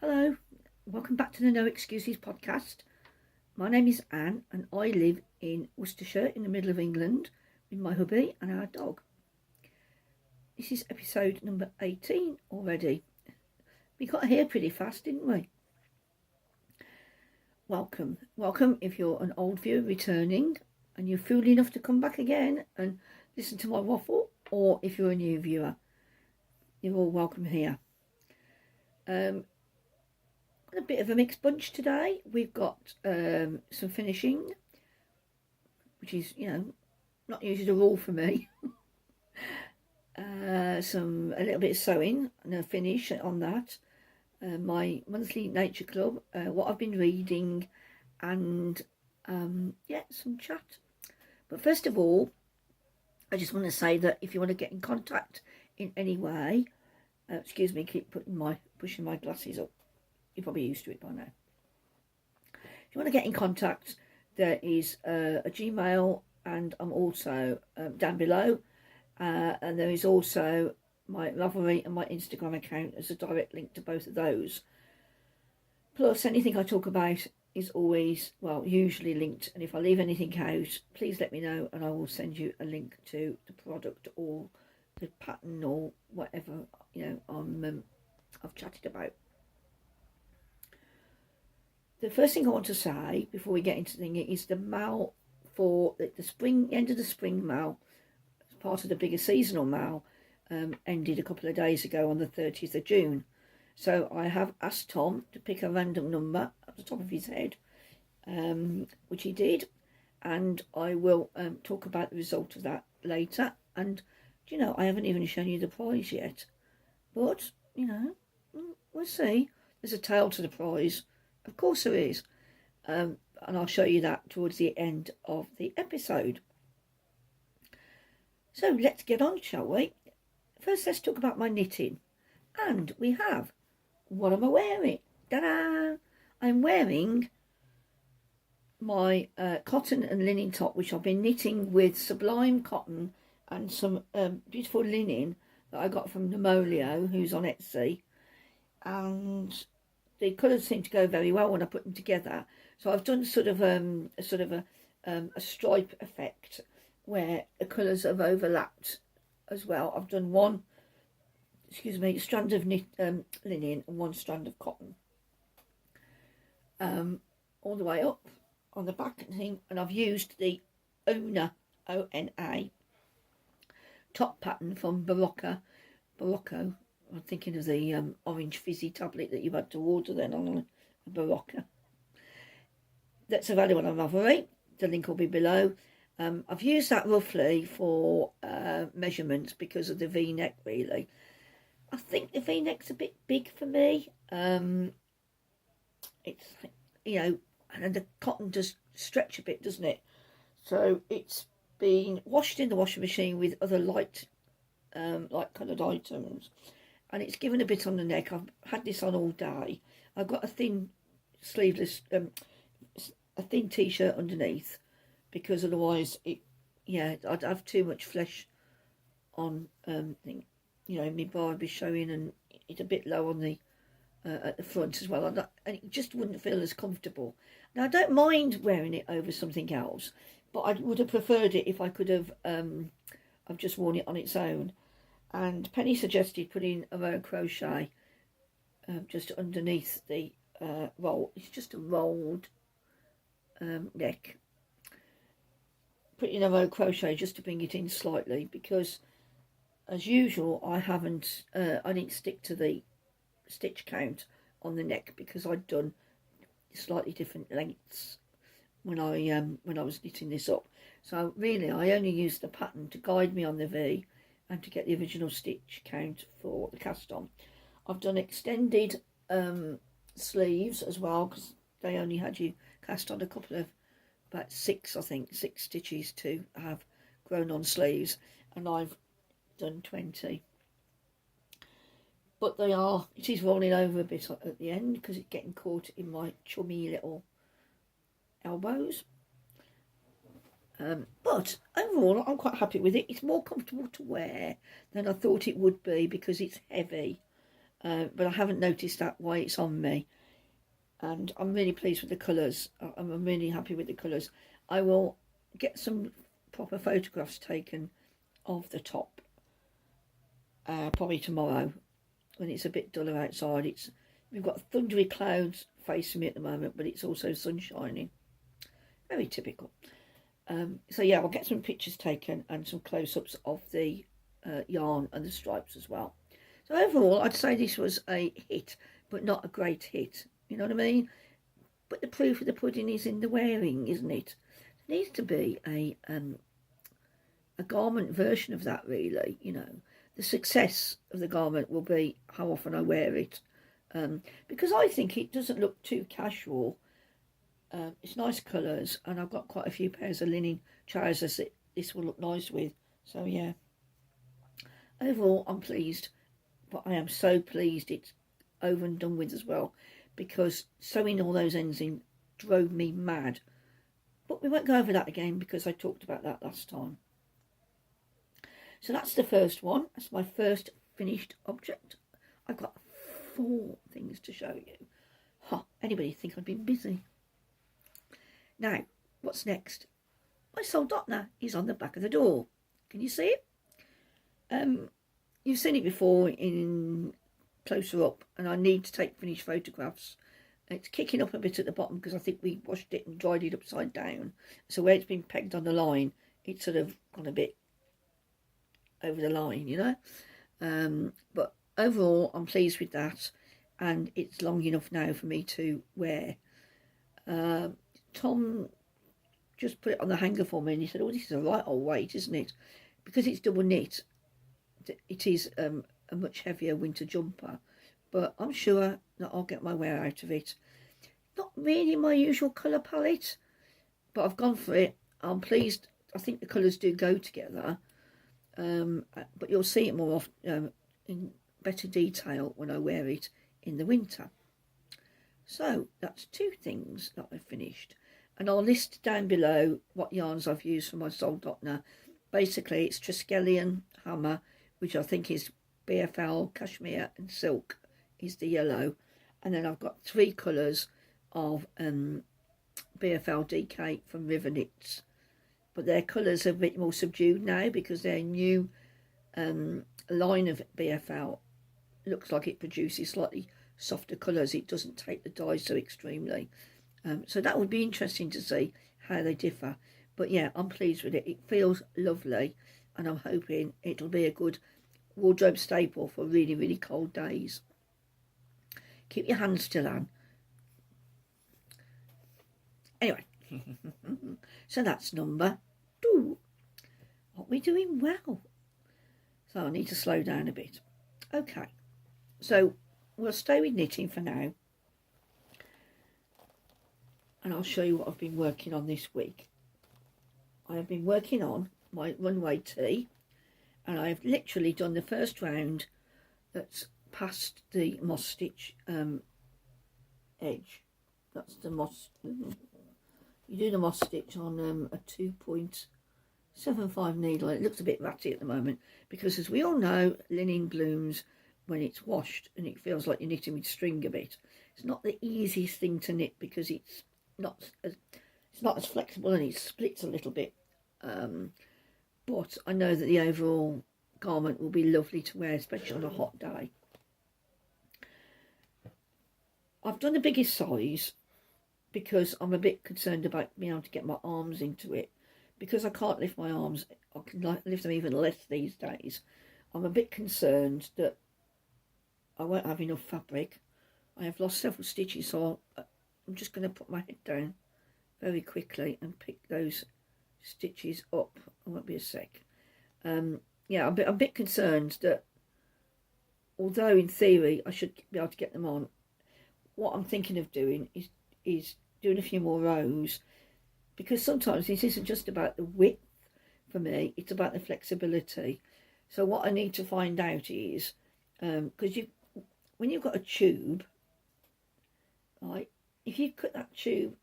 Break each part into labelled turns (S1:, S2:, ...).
S1: Hello, welcome back to the No Excuses podcast. My name is Anne and I live in Worcestershire in the middle of England with my hubby and our dog. This is episode number 18 already. We got here pretty fast, didn't we? Welcome if you're an old viewer returning and you're fool enough to come back again and listen to my waffle, or if you're a new viewer, you're all welcome here. A bit of a mixed bunch today. We've got some finishing, which is, not usually the rule for me. A little bit of sewing and a finish on that. My monthly nature club, what I've been reading, and some chat. But first of all, I just want to say that if you want to get in contact in any way, excuse me, keep pushing my glasses up. You're probably used to it by now. If you want to get in contact, there is a Gmail, and I'm also down below. And there is also my Ravelry and my Instagram account as a direct link to both of those. Plus, anything I talk about is always, usually linked. And if I leave anything out, please let me know, and I will send you a link to the product or the pattern or whatever I've chatted about. The first thing I want to say before we get into the thing is the mail for the spring, end of the spring mail, as part of the bigger seasonal mail, ended a couple of days ago on the 30th of June. So I have asked Tom to pick a random number at the top of his head, which he did, and I will talk about the result of that later. And, I haven't even shown you the prize yet, but, we'll see. There's a tail to the prize. Of course there is, and I'll show you that towards the end of the episode. So let's get on, shall we? First, let's talk about my knitting, and we have, what am I wearing? Ta-da! I'm wearing my cotton and linen top, which I've been knitting with Sublime cotton and some beautiful linen that I got from Nomolio, who's on Etsy, and the colours seem to go very well when I put them together. So I've done sort of a stripe effect where the colours have overlapped as well. I've done one, strand of linen and one strand of cotton, all the way up on the back thing, and I've used the Ona, O-N-A, top pattern from Berroco. I'm thinking of the orange fizzy tablet that you had to order then on a Berroco. That's available on Ravelry. The link will be below. I've used that roughly for measurements because of the V-neck, really. I think the V-neck's a bit big for me. It's, and the cotton does stretch a bit, doesn't it? So it's been washed in the washing machine with other light coloured items. And it's given a bit on the neck. I've had this on all day. I've got a thin sleeveless, a thin t-shirt underneath, because otherwise I'd have too much flesh on my bar would be showing, and it's a bit low on the at the front as well, and it just wouldn't feel as comfortable. Now I don't mind wearing it over something else, but I would have preferred it if I could have I've just worn it on its own. And Penny suggested putting a row of crochet just underneath the roll. It's just a rolled neck. Putting a row of crochet just to bring it in slightly, because as usual I didn't stick to the stitch count on the neck because I'd done slightly different lengths when I was knitting this up. So really I only used the pattern to guide me on the V and to get the original stitch count for the cast on. I've done extended sleeves as well, because they only had you cast on a couple of, about six stitches to have grown on sleeves, and I've done 20. But it is rolling over a bit at the end because it's getting caught in my chummy little elbows. But overall, I'm quite happy with it. It's more comfortable to wear than I thought it would be because it's heavy. but I haven't noticed that why it's on me. And I'm really pleased with the colours. I'm really happy with the colours. I will get some proper photographs taken of the top probably tomorrow when it's a bit duller outside. We've got thundery clouds facing me at the moment, but it's also sun shining. Very typical. So yeah, I'll get some pictures taken and some close-ups of the yarn and the stripes as well. So overall, I'd say this was a hit, but not a great hit. You know what I mean? But the proof of the pudding is in the wearing, isn't it? There needs to be a garment version of that, really. You know, the success of the garment will be how often I wear it, because I think it doesn't look too casual. It's nice colours, and I've got quite a few pairs of linen trousers that this will look nice with. So yeah, overall I'm pleased, but I am so pleased it's over and done with as well, because sewing all those ends in drove me mad. But we won't go over that again because I talked about that last time. So that's the first one. That's my first finished object. I've got 4 things to show you. Anybody think I've been busy? Now, what's next? My Soldotna is on the back of the door. Can you see it? You've seen it before in closer up, and I need to take finished photographs. It's kicking up a bit at the bottom because I think we washed it and dried it upside down. So where it's been pegged on the line, it's sort of gone a bit over the line, you know. But overall, I'm pleased with that, and it's long enough now for me to wear. Tom just put it on the hanger for me, and he said, "Oh, this is a right old weight, isn't it? Because it's double knit, it is a much heavier winter jumper, but I'm sure that I'll get my wear out of it. Not really my usual colour palette, but I've gone for it. I'm pleased. I think the colours do go together, but you'll see it more often in better detail when I wear it in the winter." So that's 2 things that I've finished, and I'll list down below what yarns I've used for my Soldotna. Basically, it's Triskelion Hammer, which I think is BFL Cashmere, and Silk is the yellow, and then I've got 3 colours of BFL DK from Riverknits, but their colours are a bit more subdued now because their new line of BFL looks like it produces slightly softer colours. It doesn't take the dye so extremely, so that would be interesting to see how they differ. But yeah, I'm pleased with it. It feels lovely, and I'm hoping it'll be a good wardrobe staple for really, really cold days. Keep your hands still, Anne. Anyway, so that's number 2. What we doing well? So I need to slow down a bit. Okay, so we'll stay with knitting for now, and I'll show you what I've been working on this week. I have been working on my runway tee, and I've literally done the first round that's past the moss stitch edge. That's the moss. You do the moss stitch on a 2.75 needle. It looks a bit ratty at the moment because, as we all know, linen blooms when it's washed, and it feels like you're knitting with string a bit. It's not the easiest thing to knit because it's not as flexible, and it splits a little bit. But I know that the overall garment will be lovely to wear, especially on a hot day. I've done the biggest size because I'm a bit concerned about being able to get my arms into it, because I can't lift my arms. I can lift them even less these days. I'm a bit concerned that I won't have enough fabric. I have lost several stitches, so I'm just going to put my head down very quickly and pick those stitches up. It won't be a sec. Yeah, I'm a bit concerned that, although in theory I should be able to get them on, what I'm thinking of doing is doing a few more rows, because sometimes this isn't just about the width for me, it's about the flexibility. So what I need to find out is, because when you've got a tube, right, if you cut that tube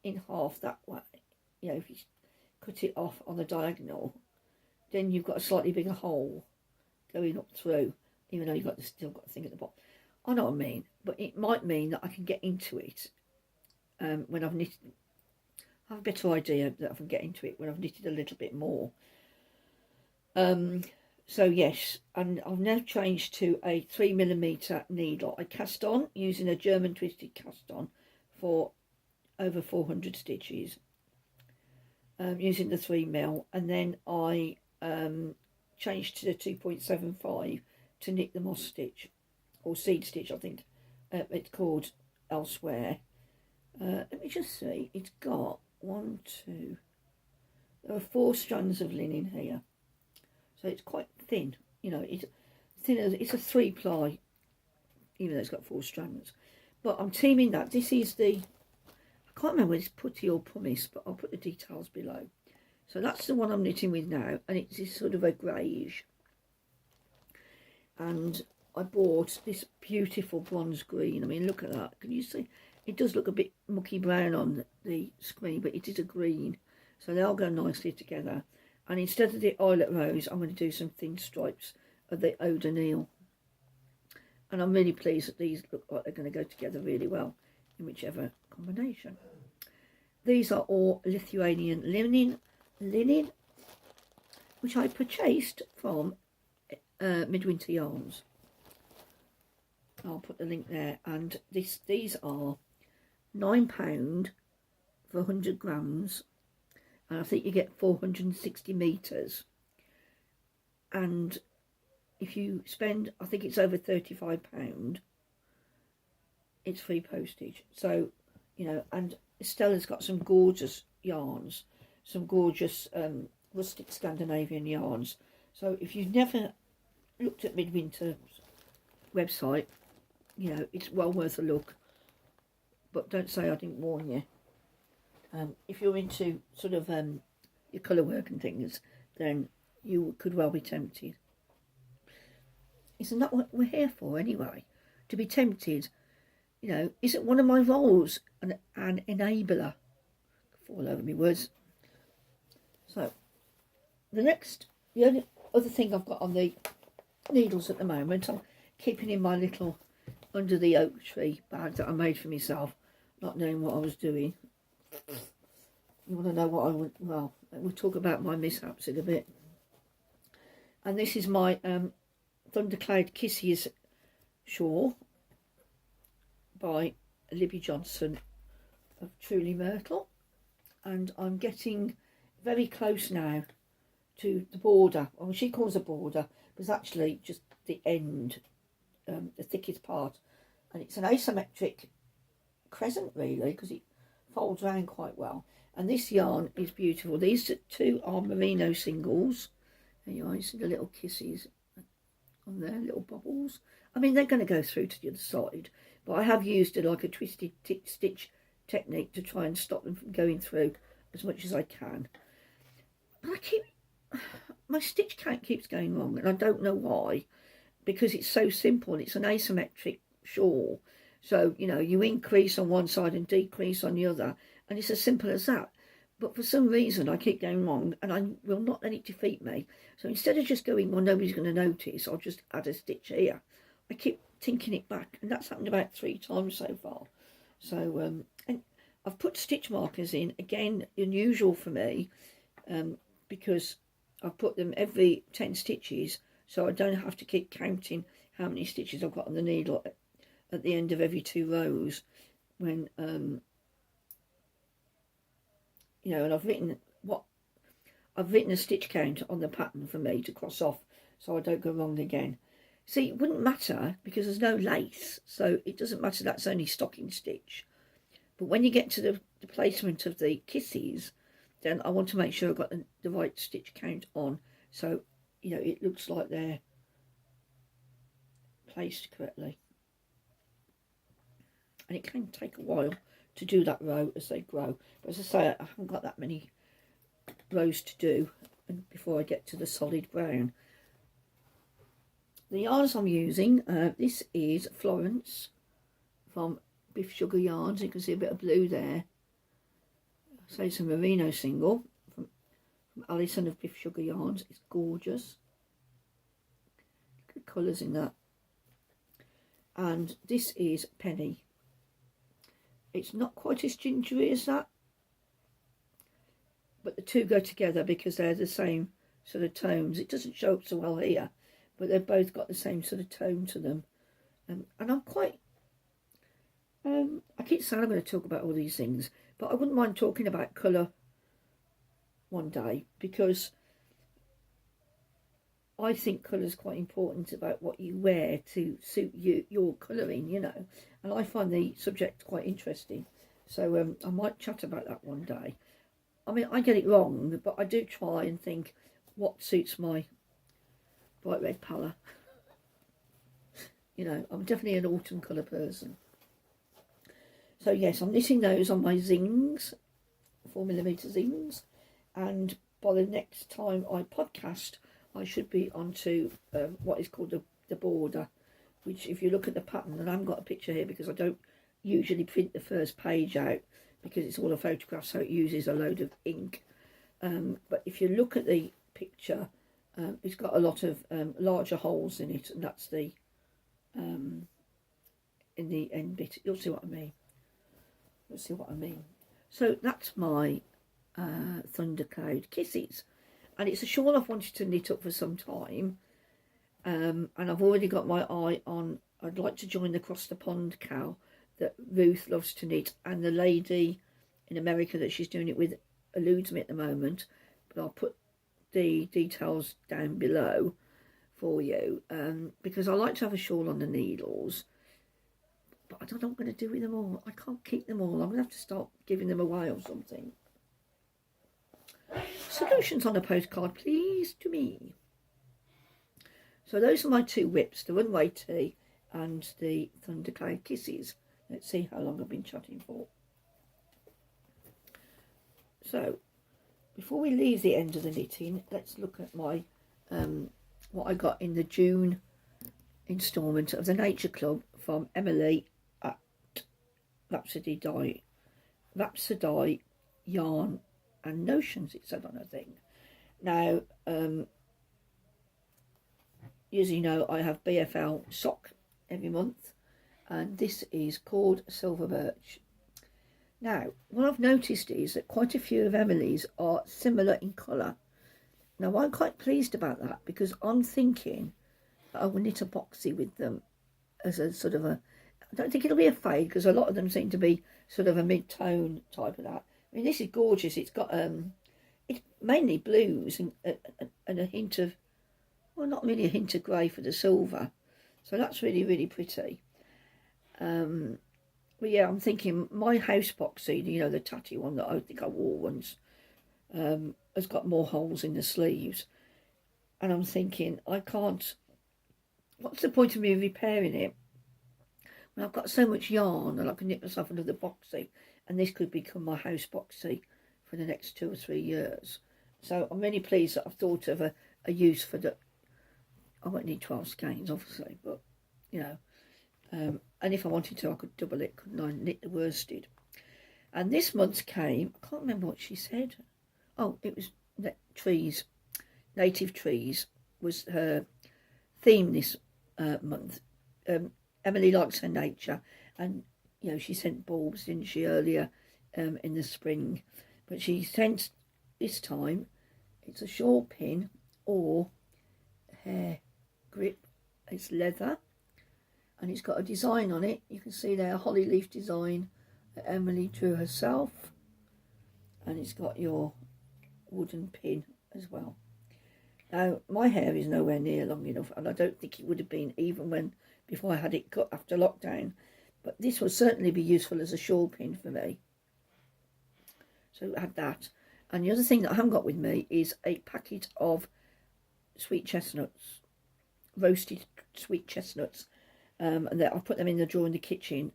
S1: in half that way, you know, if you cut it off on the diagonal, then you've got a slightly bigger hole going up through, even though you've still got the thing at the bottom. I know what I mean, but it might mean that I can get into it when I've knitted. I have a better idea that I can get into it when I've knitted a little bit more. So yes, and I've now changed to a 3mm needle. I cast on using a German twisted cast on for over 400 stitches, using the 3mm, and then I changed to the 2.75 to knit the moss stitch, or seed stitch, I think it's called elsewhere. Let me just see, it's got there are 4 strands of linen here, so it's quite thin, you know, it's thin, it's a 3-ply, even though it's got 4 strands. But I'm teaming that. This is the, I can't remember whether it's putty or pumice, but I'll put the details below. So that's the one I'm knitting with now, and it's this sort of a greyish. And I bought this beautiful bronze green. I mean, look at that. Can you see? It does look a bit mucky brown on the screen, but it is a green. So they'll go nicely together. And instead of the eyelet rose, I'm going to do some thin stripes of the eau de Nil. And I'm really pleased that these look like they're going to go together really well in whichever combination. These are all Lithuanian linen, which I purchased from Midwinter Yarns. I'll put the link there. And these are £9 for 100 grams. And I think you get 460 metres. And if you spend, I think it's over £35, it's free postage. So, you know, and Stella's got some gorgeous yarns, some gorgeous rustic Scandinavian yarns. So if you've never looked at Midwinter's website, you know, it's well worth a look. But don't say I didn't warn you. If you're into sort of your colourwork and things, then you could well be tempted. Isn't that what we're here for anyway? To be tempted, you know, isn't one of my roles an enabler? Fall over me words. So, the only other thing I've got on the needles at the moment, I'm keeping in my little under the oak tree bag that I made for myself, not knowing what I was doing. You want to know what I would, well, we'll talk about my mishaps in a bit. And this is my Thundercloud Kisses shawl by Libby Johnson of Truly Myrtle. And I'm getting very close now to the border. Well, she calls a border, but it's actually just the end, the thickest part. And it's an asymmetric crescent, really, because it folds around quite well. And this yarn is beautiful. These 2 are merino singles. There you are, you see the little kisses on there, little bubbles. I mean, they're going to go through to the other side, but I have used like a twisted stitch technique to try and stop them from going through as much as I can. But my stitch count keeps going wrong, and I don't know why, because it's so simple. It's an asymmetric shawl. So, you know, you increase on one side and decrease on the other, and it's as simple as that. But for some reason, I keep going wrong, and I will not let it defeat me. So instead of just going, well, nobody's going to notice, I'll just add a stitch here. I keep tinking it back, and that's happened about 3 times so far. So, and I've put stitch markers in, again, unusual for me, because I've put them every 10 stitches, so I don't have to keep counting how many stitches I've got on the needle at the end of every 2 rows when you know, and I've written a stitch count on the pattern for me to cross off so I don't go wrong again. See, it wouldn't matter because there's no lace, so it doesn't matter, that's only stocking stitch. But when you get to the placement of the kisses, then I want to make sure I've got the right stitch count on, so, you know, it looks like they're placed correctly. And it can take a while to do that row as they grow. But as I say, I haven't got that many rows to do before I get to the solid brown. The yarns I'm using, this is Florence from Biff Sugar Yarns. You can see a bit of blue there. So it's a merino single from Alison of Biff Sugar Yarns. It's gorgeous. Look at the colours in that. and this is Penny. It's not quite as gingery as that, but the two go together because they're the same sort of tones. It doesn't show up so well here, but they've both got the same sort of tone to them. And I'm quite, I keep saying I'm going to talk about all these things, but I wouldn't mind talking about colour one day, because I think colour is quite important about what you wear to suit your colouring, you know, and I find the subject quite interesting. So I might chat about that one day. I mean, I get it wrong, but I do try and think what suits my bright red palette. You know, I'm definitely an autumn colour person. So yes, I'm knitting those on my zings, 4mm zings, and by the next time I podcast, I should be onto what is called the border, which if you look at the pattern, and I haven't got a picture here because I don't usually print the first page out because it's all a photograph, so it uses a load of ink. But if you look at the picture, it's got a lot of larger holes in it, and that's the in the end bit. You'll see what I mean. You'll see what I mean. So that's my Thundercloud Kisses. And it's a shawl I've wanted to knit up for some time. And I've already got my eye on, I'd like to join the Cross the Pond cow that Ruth loves to knit. And the lady in America that she's doing it with eludes me at the moment. But I'll put the details down below for you. Because I like to have a shawl on the needles. But I don't know what I'm going to do with them all. I can't keep them all. I'm going to have to start giving them away or something. Solutions on a postcard, please, to me. So those are my two whips, the Runway Tee and the Thundercloud Kisses. Let's see how long I've been chatting for. So, before we leave the end of the knitting, let's look at my what I got in the June instalment of the Nature Club from Emily at Rhapsody Yarn and Notions, it said on a thing. Now, as you know, I have BFL sock every month, and this is called Silver Birch. Now, what I've noticed is that quite a few of Emily's are similar in colour. Now, I'm quite pleased about that because I'm thinking that I will knit a boxy with them as a sort of a, I don't think it'll be a fade because a lot of them seem to be sort of a mid-tone type of that. I mean, this is gorgeous. It's got it's mainly blues and a hint of, well, not really a hint of grey for the silver. So that's really, really pretty. But yeah, I'm thinking my house boxy, you know, the tatty one that I think I wore once, has got more holes in the sleeves. And I'm thinking, I can't, what's the point of me repairing it when I've got so much yarn and I can knit myself another boxy, and this could become my house boxy for the next 2 or 3 years. So I'm really pleased that I've thought of a use for the, I won't need 12 skeins obviously, but you know, and if I wanted to I could double it, couldn't I, knit the worsted. And this month's came, I can't remember what she said. Oh, it was trees, native trees was her theme this month. Emily likes her nature, and you know, she sent bulbs, didn't she, earlier in the spring, but she sent this time it's a shawl pin or hair grip. It's leather and it's got a design on it. You can see there a holly leaf design that Emily drew herself, and it's got your wooden pin as well. Now, my hair is nowhere near long enough, and I don't think it would have been even when before I had it cut after lockdown, but this will certainly be useful as a shawl pin for me. So I had that. And the other thing that I haven't got with me is a packet of sweet chestnuts, roasted sweet chestnuts, and that I've put them in the drawer in the kitchen.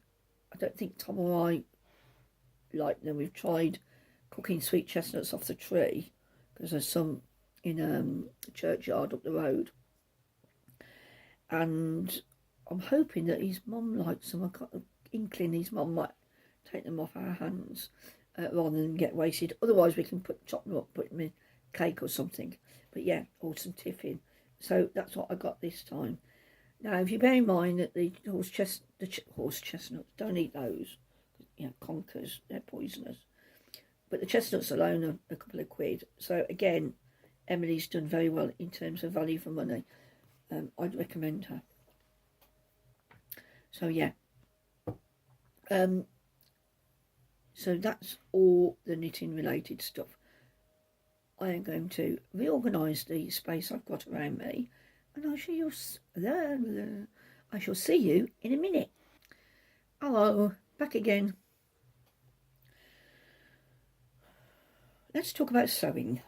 S1: I don't think Tom or I like them. We've tried cooking sweet chestnuts off the tree because there's some in the churchyard up the road, and I'm hoping that his mum likes them. I've got an inkling his mum might take them off our hands rather than get wasted. Otherwise we can chop them up, put them in cake or something. But yeah, or some tiffin. So that's what I got this time. Now, if you bear in mind that the horse chestnuts, don't eat those, you know, conkers, they're poisonous. But the chestnuts alone are a couple of quid. So again, Emily's done very well in terms of value for money. I'd recommend her. So yeah. So that's all the knitting related stuff. I am going to reorganise the space I've got around me, and I shall see you in a minute. Hello, back again. Let's talk about sewing.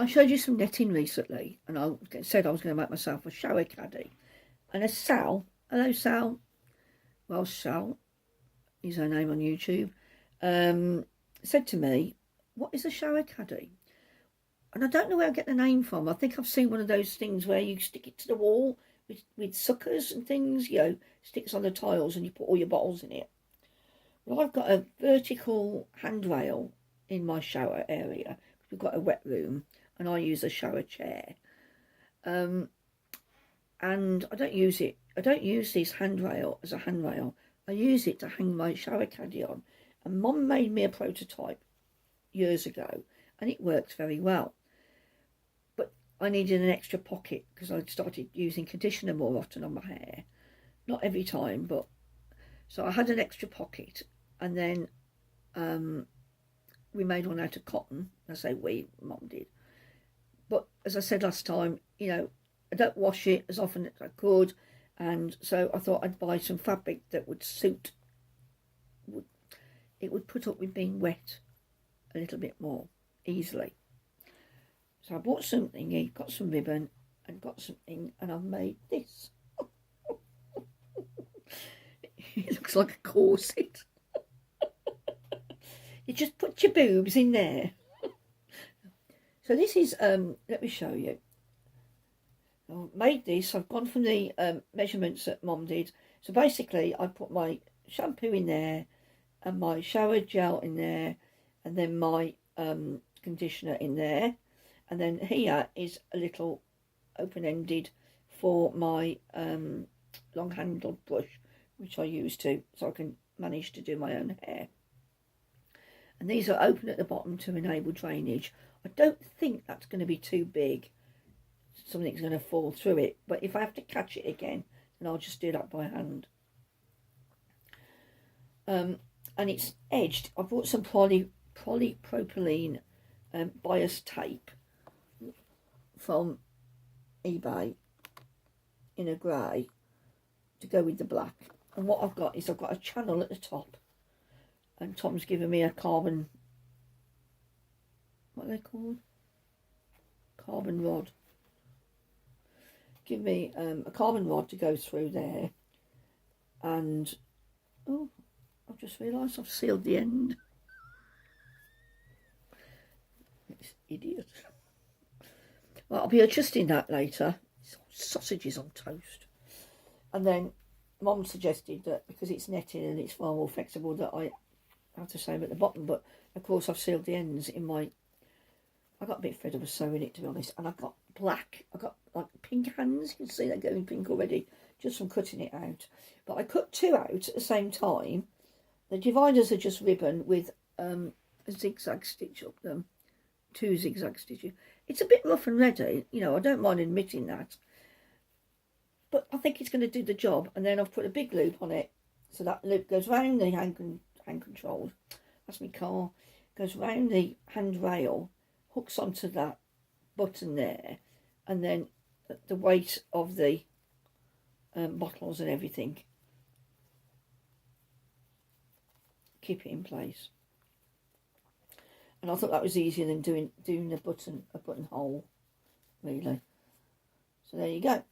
S1: I showed you some netting recently, and I said I was going to make myself a shower caddy. And as Sal, hello Sal, well Sal is her name on YouTube, said to me, what is a shower caddy? And I don't know where I get the name from. I think I've seen one of those things where you stick it to the wall with suckers and things, you know, sticks on the tiles and you put all your bottles in it. Well, I've got a vertical handrail in my shower area. We've got a wet room and I use a shower chair. And I don't use it. I don't use this handrail as a handrail. I use it to hang my shower caddy on. And Mum made me a prototype years ago and it works very well. But I needed an extra pocket because I'd started using conditioner more often on my hair. Not every time, but... So I had an extra pocket, and then we made one out of cotton. I say we, Mum did. But as I said last time, you know, I don't wash it as often as I could, and so I thought I'd buy some fabric that would suit. It would put up with being wet a little bit more easily. So I bought something, got some ribbon, and got something, and I've made this. It looks like a corset. You just put your boobs in there. So this is, let me show you. I made this, I've gone from the measurements that Mum did. So basically I put my shampoo in there and my shower gel in there and then my conditioner in there. And then here is a little open-ended for my long-handled brush, which I use so I can manage to do my own hair. And these are open at the bottom to enable drainage. I don't think that's going to be too big. Something's going to fall through it. But if I have to catch it again, then I'll just do that by hand. And it's edged. I bought some polypropylene bias tape from eBay in a grey to go with the black. And what I've got is I've got a channel at the top, and Tom's given me a carbon, what are they called? Carbon rod. Give me a carbon rod to go through there, and oh, I've just realised I've sealed the end. This idiot. Well, I'll be adjusting that later. Sausages on toast. And then Mum suggested that because it's netted and it's far more flexible that I have the same at the bottom, but of course I've sealed the ends in my... I got a bit fed up of sewing it, to be honest, and I've got black. I've got like pink hands. You can see they're going pink already just from cutting it out. But I cut two out at the same time. The dividers are just ribbon with a zigzag stitch up them. 2 zigzag stitches. It's a bit rough and ready, you know, I don't mind admitting that. But I think it's going to do the job. And then I've put a big loop on it. So that loop goes round the hand controls. That's my car. Goes round the handrail, hooks onto that button there. And then the weight of the bottles and everything keep it in place. And I thought that was easier than doing a buttonhole, really. So there you go.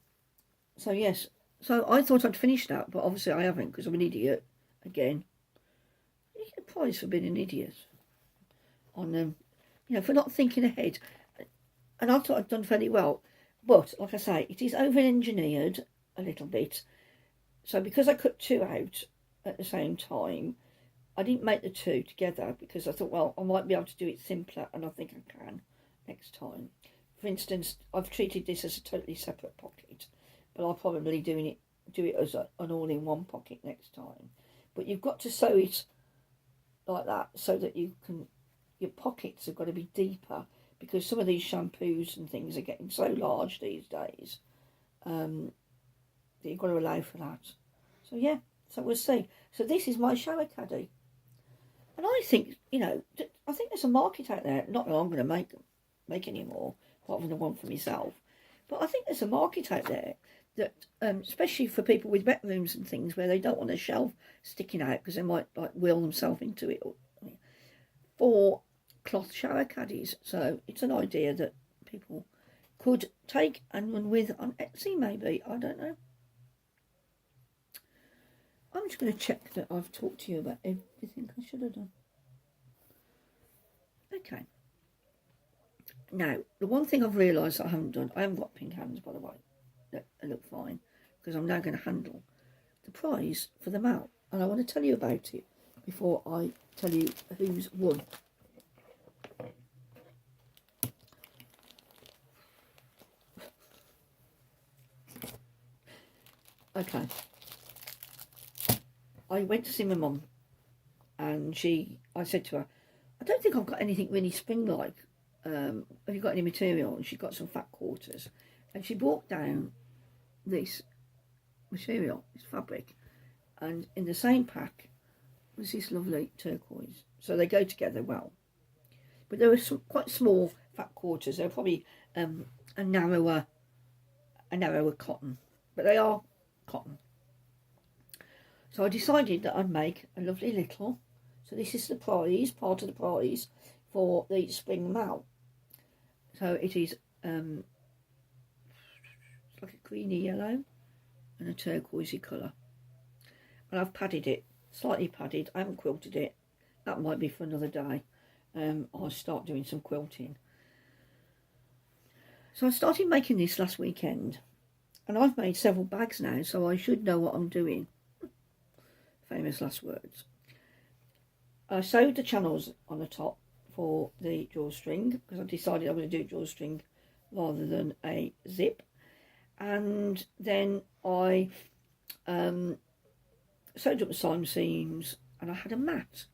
S1: So yes, so I thought I'd finished that, but obviously I haven't because I'm an idiot again. You get a prize for being an idiot on you know, for not thinking ahead. And I thought I'd done fairly well, but like I say, it is over-engineered a little bit. So because I cut 2 out at the same time, I didn't make the 2 together because I thought, well, I might be able to do it simpler, and I think I can next time. for instance, I've treated this as a totally separate pocket, but I'll probably do it as an all-in-one pocket next time. But you've got to sew it like that so that your pockets have got to be deeper, because some of these shampoos and things are getting so large these days that you've got to allow for that. So yeah, so we'll see. So this is my shower caddy. And I think, I think there's a market out there. Not that I'm going to make any more, apart from the one for myself. But I think there's a market out there that, especially for people with wet rooms and things where they don't want a shelf sticking out because they might like wheel themselves into it, for cloth shower caddies. So it's an idea that people could take and run with on Etsy, maybe. I don't know. I'm just going to check that I've talked to you about everything I should have done. Okay. Now, the one thing I've realised I haven't done, I haven't got pink hands, by the way. They look fine, because I'm now going to handle the prize for the mount. And I want to tell you about it before I tell you who's won. Okay. I went to see my mum, and I said to her, I don't think I've got anything really spring-like. Have you got any material? And she got some fat quarters. And she brought down this material, this fabric, and in the same pack was this lovely turquoise. So they go together well. But there were some quite small fat quarters. They're probably a narrower cotton, but they are cotton. So I decided that I'd make a lovely little, so this is the prize, part of the prize for the spring mount. So it is it's like a greeny yellow and a turquoisey colour. And I've padded it, slightly padded. I haven't quilted it. That might be for another day. I'll start doing some quilting. So I started making this last weekend, and I've made several bags now, so I should know what I'm doing. Famous last words. I sewed the channels on the top for the drawstring, because I decided I'm going to do drawstring rather than a zip. And then I sewed up the side seams, and I had a mat,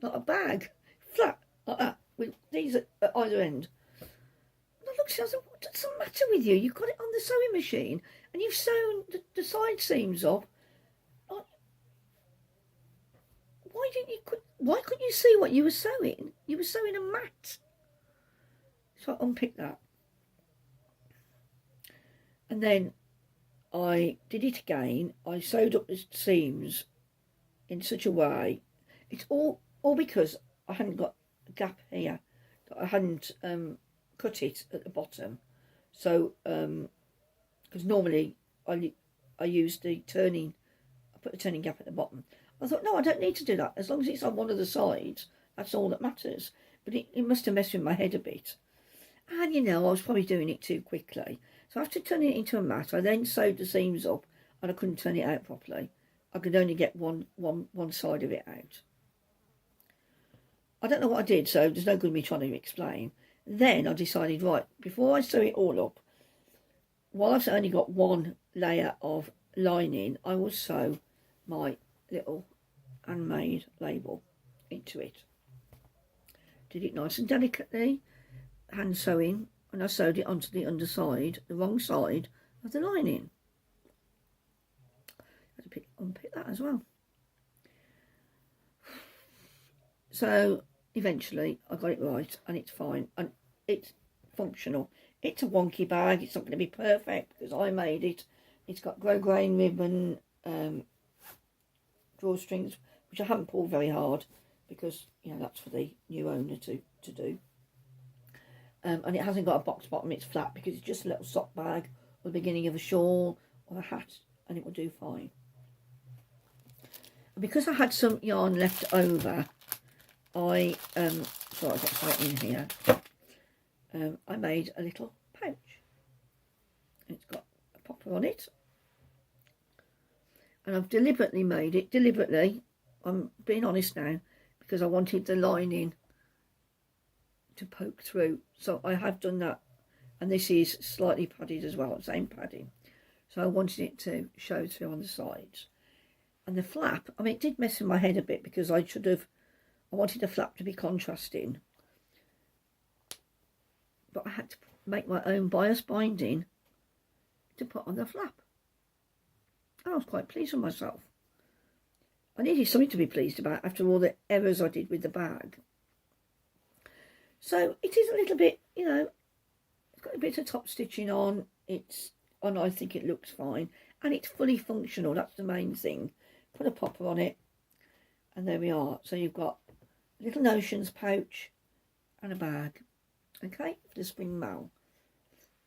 S1: not a bag, flat like that, with these at either end. And I looked at it, I said, what's the matter with you? You've got it on the sewing machine and you've sewn the side seams up. Why couldn't you see what you were sewing? You were sewing a mat. So I unpicked that. And then I did it again. I sewed up the seams in such a way. It's all because I hadn't got a gap here. I hadn't cut it at the bottom. So, because normally I use the turning, I put the turning gap at the bottom. I thought, no, I don't need to do that. As long as it's on one of the sides, that's all that matters. But it must have messed with my head a bit. And, I was probably doing it too quickly. So after turning it into a mat, I then sewed the seams up, and I couldn't turn it out properly. I could only get one side of it out. I don't know what I did, so there's no good me trying to explain. Then I decided, right, before I sew it all up, while I've only got one layer of lining, I will sew my little handmade label into it. Did it nice and delicately, hand sewing, and I sewed it onto the underside, the wrong side of the lining. I had to unpick that as well. So eventually I got it right, and it's fine, and it's functional. It's a wonky bag. It's not going to be perfect because I made it. It's got grosgrain ribbon, drawstrings, which I haven't pulled very hard because that's for the new owner to do. And it hasn't got a box bottom. It's flat because it's just a little sock bag or the beginning of a shawl or a hat, and it will do fine. And because I had some yarn left over, sorry, I've got something in here. I made a little pouch. It's got a popper on it. And I've deliberately made it, I'm being honest now, because I wanted the lining to poke through. So I have done that, and this is slightly padded as well, same padding. So I wanted it to show through on the sides. And the flap, I mean, it did mess in my head a bit because I wanted the flap to be contrasting. But I had to make my own bias binding to put on the flap. And I was quite pleased with myself. I needed something to be pleased about after all the errors I did with the bag. So it is a little bit, you know, it's got a bit of top stitching on. And I think it looks fine. And it's fully functional, that's the main thing. Put a popper on it, and there we are. So you've got a little notions pouch and a bag, okay, for the spring mail.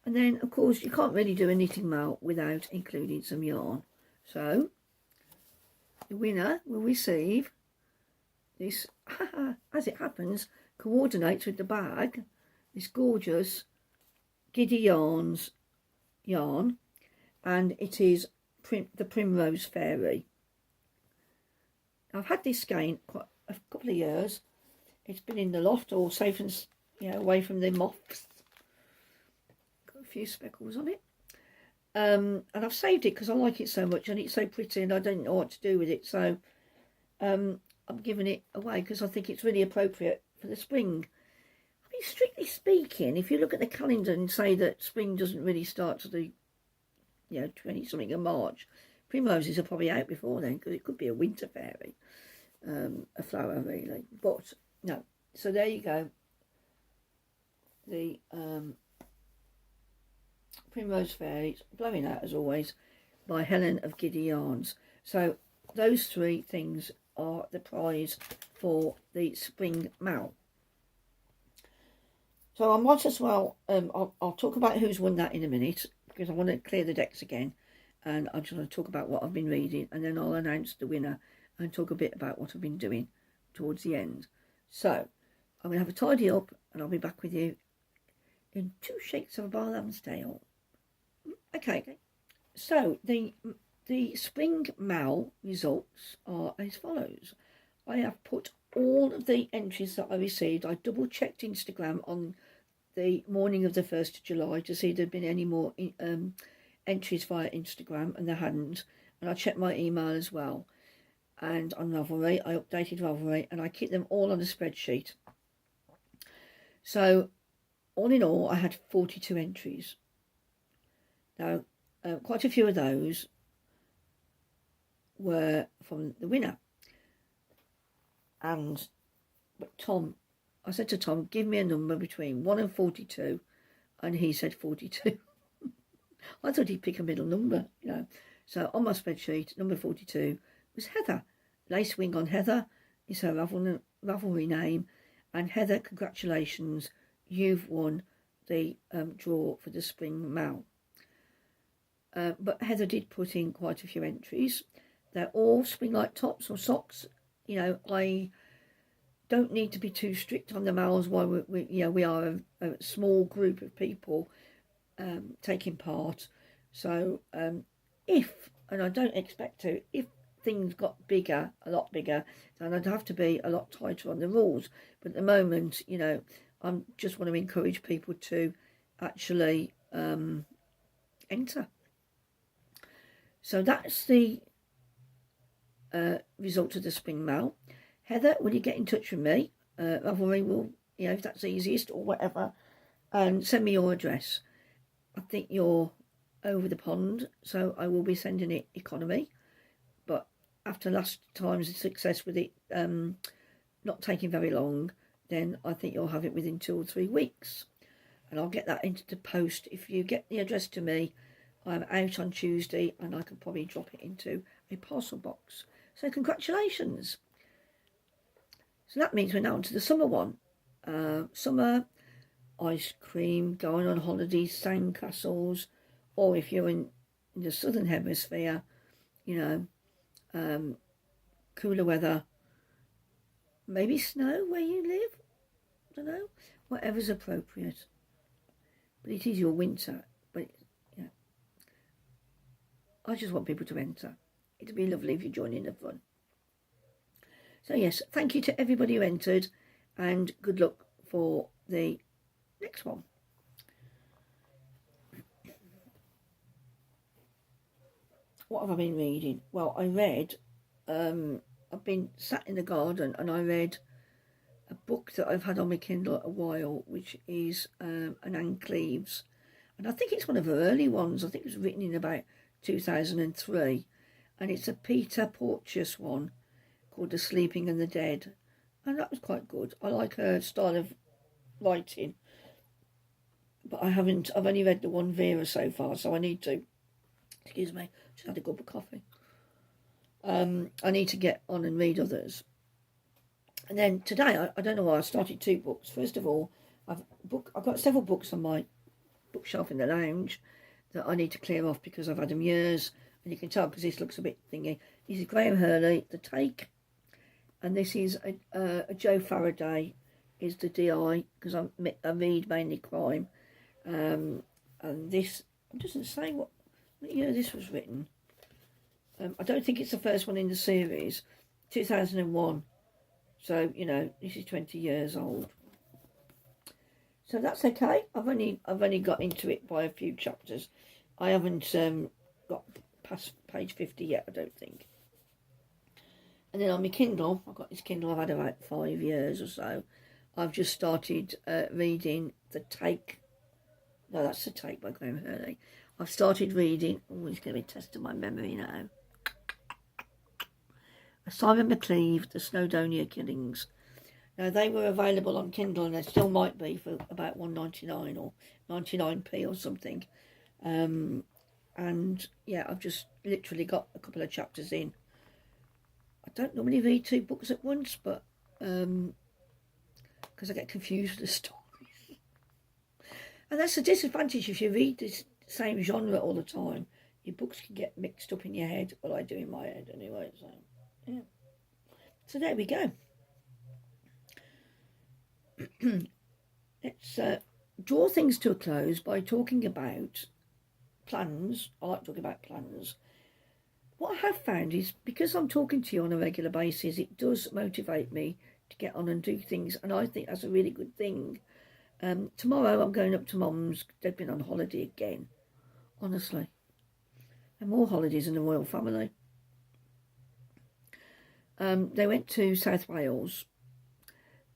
S1: And then, of course, you can't really do a knitting mail without including some yarn. So the winner will receive this, as it happens, coordinates with the bag, this gorgeous Giddy Yarns yarn, and it is the Primrose Fairy. I've had this skein quite a couple of years. It's been in the loft, all safe and, you know, away from the moths. Got a few speckles on it. And I've saved it because I like it so much and it's so pretty and I don't know what to do with it. So I'm giving it away because I think it's really appropriate for the spring. I mean, strictly speaking, if you look at the calendar and say that spring doesn't really start to the, you know, 20-something of March, primroses are probably out before then because it could be a winter fairy, a flower really. But no, so there you go. The Primrose Fairy, blowing out as always, by Helen of Giddy Yarns. So those three things are the prize for the spring mail. So I might as well, I'll talk about who's won that in a minute because I want to clear the decks again. And I just want to talk about what I've been reading, and then I'll announce the winner and talk a bit about what I've been doing towards the end. So I'm going to have a tidy up and I'll be back with you in 2 shakes of a bar lamb's tail. Okay, so the spring mail results are as follows. I have put all of the entries that I received. I double checked Instagram on the morning of the 1st of July to see if there'd been any more entries via Instagram, and there hadn't. And I checked my email as well. And on Ravelry, I updated Ravelry, and I keep them all on a spreadsheet. So all in all, I had 42 entries. Now, quite a few of those were from the winner. But Tom, I said to Tom, give me a number between 1 and 42, and he said 42. I thought he'd pick a middle number, you know. So on my spreadsheet, number 42 was Heather. Lace wing on Heather is her Ravelry name. And Heather, congratulations, you've won the draw for the spring mail. But Heather did put in quite a few entries. They're all spring-like tops or socks. You know, I don't need to be too strict on the mails while we are a small group of people taking part. So if, and I don't expect to, if things got bigger, a lot bigger, then I'd have to be a lot tighter on the rules. But at the moment, you know, I just want to encourage people to actually enter. So that's the result of the spring mail. Heather, will you get in touch with me? Ravelry will, you know, if that's easiest or whatever, and send me your address. I think you're over the pond, so I will be sending it economy. But after last time's success with it not taking very long, then I think you'll have it within 2 or 3 weeks. And I'll get that into the post. If you get the address to me, I'm out on Tuesday and I can probably drop it into a parcel box. So congratulations. So that means we're now on to the summer one. Summer, ice cream, going on holidays, sand castles, or if you're in the southern hemisphere, you know, cooler weather, maybe snow where you live, I don't know, whatever's appropriate. But it is your winter. But yeah, I just want people to enter. It'd be lovely if you join in the fun. So yes, thank you to everybody who entered, and good luck for the next one. What have I been reading? Well, I read, I've been sat in the garden and I read a book that I've had on my Kindle a while, which is an Anne Cleeves. And I think it's one of her early ones. I think it was written in about 2003. And it's a Peter Porteous one called The Sleeping and the Dead. And that was quite good. I like her style of writing. But I've only read the one Vera so far, so I need to, excuse me, just had a cup of coffee. I need to get on and read others. And then today, I don't know why I started 2 books. First of all, I've got several books on my bookshelf in the lounge that I need to clear off because I've had them years. And you can tell because this looks a bit thingy. This is Graham Hurley, The Take. And this is a Joe Faraday, is the DI, because I read mainly crime. And this, it doesn't say what year this was written. I don't think it's the first one in the series. 2001. So, you know, this is 20 years old. So that's okay. I've only got into it by a few chapters. I haven't got past page 50 yet, I don't think. And then on my Kindle, I've got this Kindle I've had about 5 years or so. I've just started reading The Take. No, that's The Take by Graham Hurley. I've started reading, oh, it's going to be testing my memory now. Simon McLeave, The Snowdonia Killings. Now, they were available on Kindle, and they still might be for about $1.99 or 99p or something. And, yeah, I've just literally got a couple of chapters in. I don't normally read 2 books at once, but because I get confused with the stories. And that's the disadvantage if you read this same genre all the time. Your books can get mixed up in your head. Well, I do in my head anyway, so... yeah. So there we go. Let's draw things to a close by talking about plans. I like talking about plans. What I have found is, because I'm talking to you on a regular basis, it does motivate me to get on and do things, and I think that's a really good thing. Tomorrow I'm going up to Mum's. They've been on holiday again, honestly. And more holidays in the royal family. They went to South Wales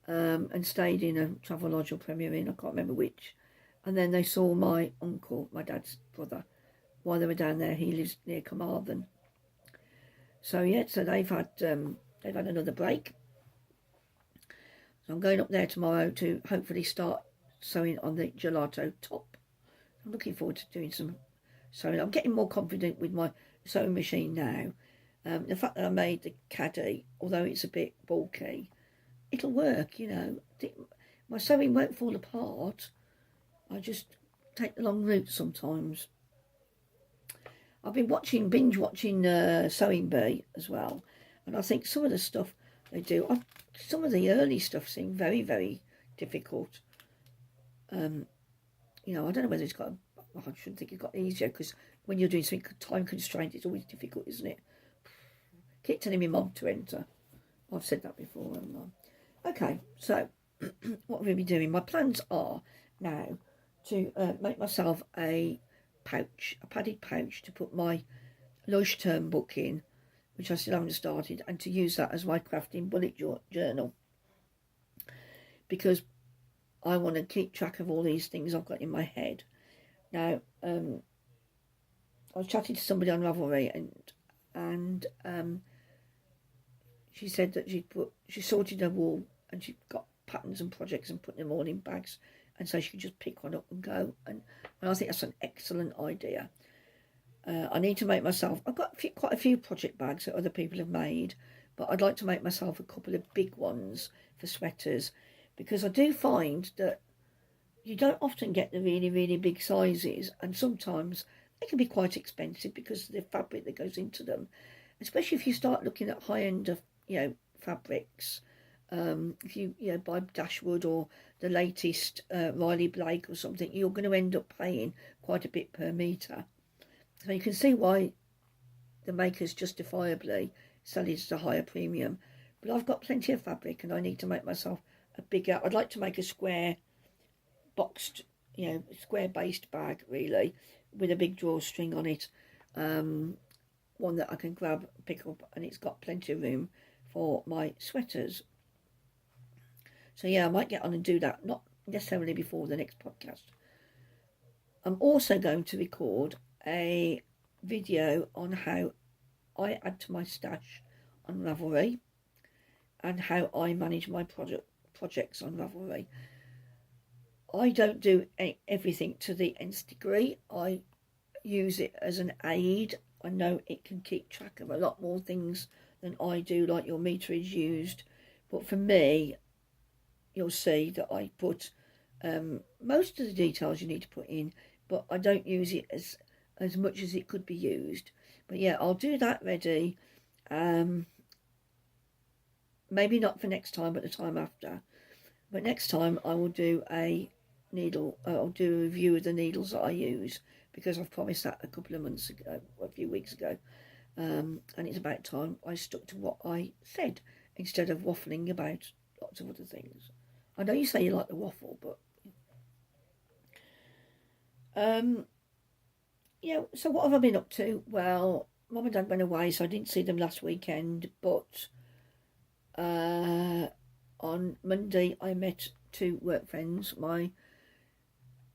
S1: and stayed in a travel lodge or Premier Inn, I can't remember which. And then they saw my uncle, my dad's brother, while they were down there. He lives near Carmarthen. So yeah, so they've had another break. So I'm going up there tomorrow to hopefully start sewing on the gelato top. I'm looking forward to doing some sewing. I'm getting more confident with my sewing machine now. The fact that I made the caddy, although it's a bit bulky, it'll work, you know. My sewing won't fall apart. I just take the long route sometimes. I've been binge watching Sewing Bee as well. And I think some of the stuff they do, some of the early stuff seemed very, very difficult. You know, I don't know whether it's got, I shouldn't think it's got easier, because when you're doing something time constrained, it's always difficult, isn't it? Keep telling me Mum to enter. I've said that before, haven't I? Okay, so what we'll be doing, my plans are now to make myself a pouch, a padded pouch, to put my lunch term book in, which I still haven't started, and to use that as my crafting bullet journal, because I want to keep track of all these things I've got in my head. Now, I was chatting to somebody on Ravelry, and she said that she sorted her wool and she got patterns and projects and put them all in bags, and so she could just pick one up and go. And I think that's an excellent idea. I need to make myself, I've got quite a few project bags that other people have made, but I'd like to make myself a couple of big ones for sweaters, because I do find that you don't often get the really, really big sizes, and sometimes they can be quite expensive because of the fabric that goes into them, especially if you start looking at high-end, you know, fabrics. If you buy Dashwood or the latest Riley Blake or something, you're going to end up paying quite a bit per metre. So you can see why the makers justifiably sell it at a higher premium. But I've got plenty of fabric, and I need to make myself a bigger. I'd like to make a square boxed, you know, square based bag really, with a big drawstring on it. One that I can grab, pick up, and it's got plenty of room for my sweaters. So yeah, I might get on and do that, not necessarily before the next podcast. I'm also going to record a video on how I add to my stash on Ravelry and how I manage my projects on Ravelry. I don't do everything to the nth degree. I use it as an aid. I know it can keep track of a lot more things than I do, like your meterage used. But for me, you'll see that I put most of the details you need to put in, but I don't use it as much as it could be used. But yeah, I'll do that ready. Maybe not for next time, but the time after. But next time I will do a needle. I'll do a review of the needles that I use, because I've promised that a couple of months ago, a few weeks ago. And it's about time I stuck to what I said instead of waffling about lots of other things. I know you say you like the waffle, but yeah. So what have I been up to? Well, Mum and Dad went away, so I didn't see them last weekend. But on Monday, I met two work friends. My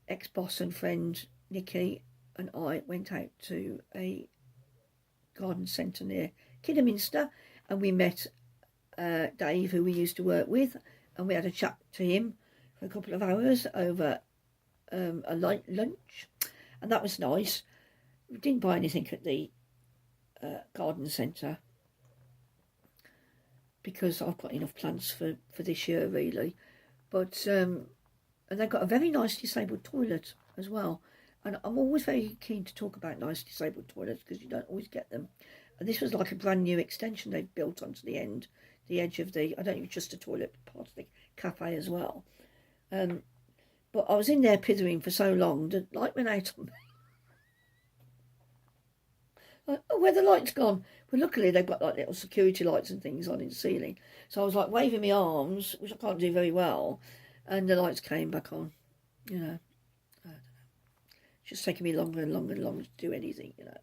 S1: ex-boss and friend Nikki and I went out to a garden centre near Kidderminster, and we met Dave, who we used to work with, and we had a chat to him for a couple of hours over a light lunch, and that was nice. We didn't buy anything at the garden centre because I've got enough plants for this year really, but and they've got a very nice disabled toilet as well, and I'm always very keen to talk about nice disabled toilets because you don't always get them, and this was like a brand new extension they've built onto the edge of the, I don't think it's just a toilet, part of the cafe as well. But I was in there pithering for so long, the light went out on me. Oh, where the light's gone? Well, luckily they've got like little security lights and things on in the ceiling. So I was like waving my arms, which I can't do very well, and the lights came back on. You know, I don't know. It's just taking me longer and longer and longer to do anything, you know.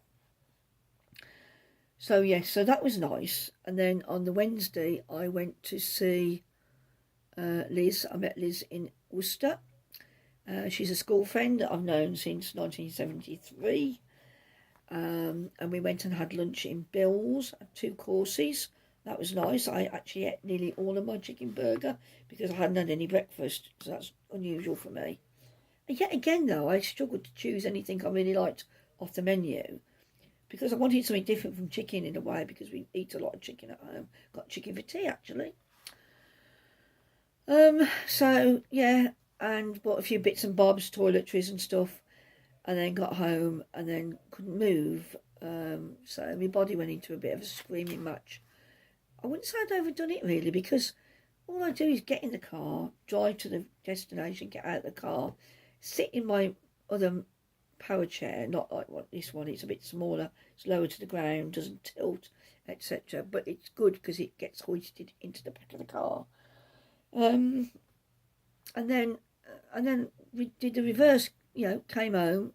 S1: So yes, so that was nice. And then on the Wednesday, I went to see Liz. I met Liz in Worcester. She's a school friend that I've known since 1973. And we went and had lunch in Bill's, 2 courses. That was nice. I actually ate nearly all of my chicken burger because I hadn't had any breakfast, so that's unusual for me. And yet again, though, I struggled to choose anything I really liked off the menu because I wanted something different from chicken in a way, because we eat a lot of chicken at home. Got chicken for tea, actually. So, yeah, and bought a few bits and bobs, toiletries and stuff, and then got home and then couldn't move. So my body went into a bit of a screaming match. I wouldn't say I'd overdone it really, because all I do is get in the car, drive to the destination, get out of the car, sit in my other power chair, not like what this one, it's a bit smaller, it's lower to the ground, doesn't tilt, etc. But it's good because it gets hoisted into the back of the car. And then we did the reverse, you know, came home,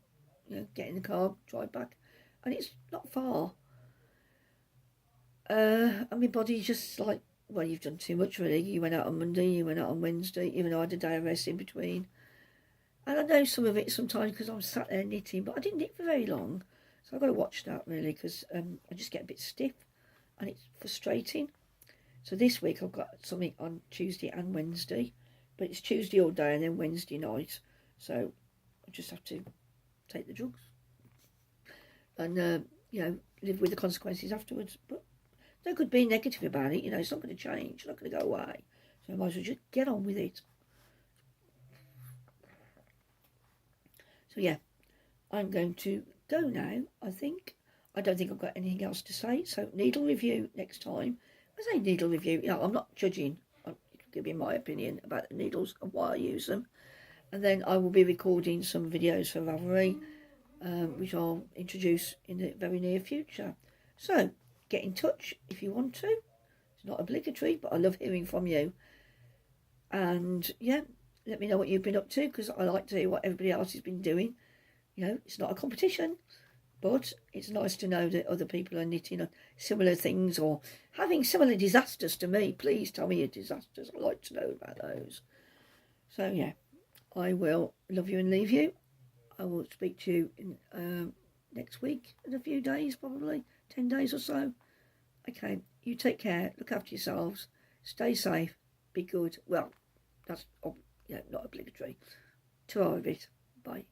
S1: you know, get in the car, drive back, and it's not far. And my body's just like, well, you've done too much really. You went out on Monday, you went out on Wednesday, even though I had a day of rest in between. And I know some of it sometimes because I'm sat there knitting, but I didn't knit for very long. So I've got to watch that really, because I just get a bit stiff and it's frustrating. So this week I've got something on Tuesday and Wednesday, but it's Tuesday all day and then Wednesday night. So I just have to take the drugs and, you know, live with the consequences afterwards. But no good being negative about it, you know, it's not going to change, it's not going to go away. So I might as well just get on with it. So yeah, I'm going to go now, I think. I don't think I've got anything else to say. So needle review next time. I say needle review, you know, I'm not judging. I'm giving my opinion about the needles and why I use them. And then I will be recording some videos for Ravelry, which I'll introduce in the very near future. So get in touch if you want to. It's not obligatory, but I love hearing from you. And yeah, let me know what you've been up to, because I like to hear what everybody else has been doing. You know, it's not a competition, but it's nice to know that other people are knitting similar things or having similar disasters to me. Please tell me your disasters. I'd like to know about those. So, yeah, I will love you and leave you. I will speak to you in, next week, in a few days, probably 10 days or so. Okay, you take care. Look after yourselves. Stay safe. Be good. Well, that's not obligatory. To our bit. Bye.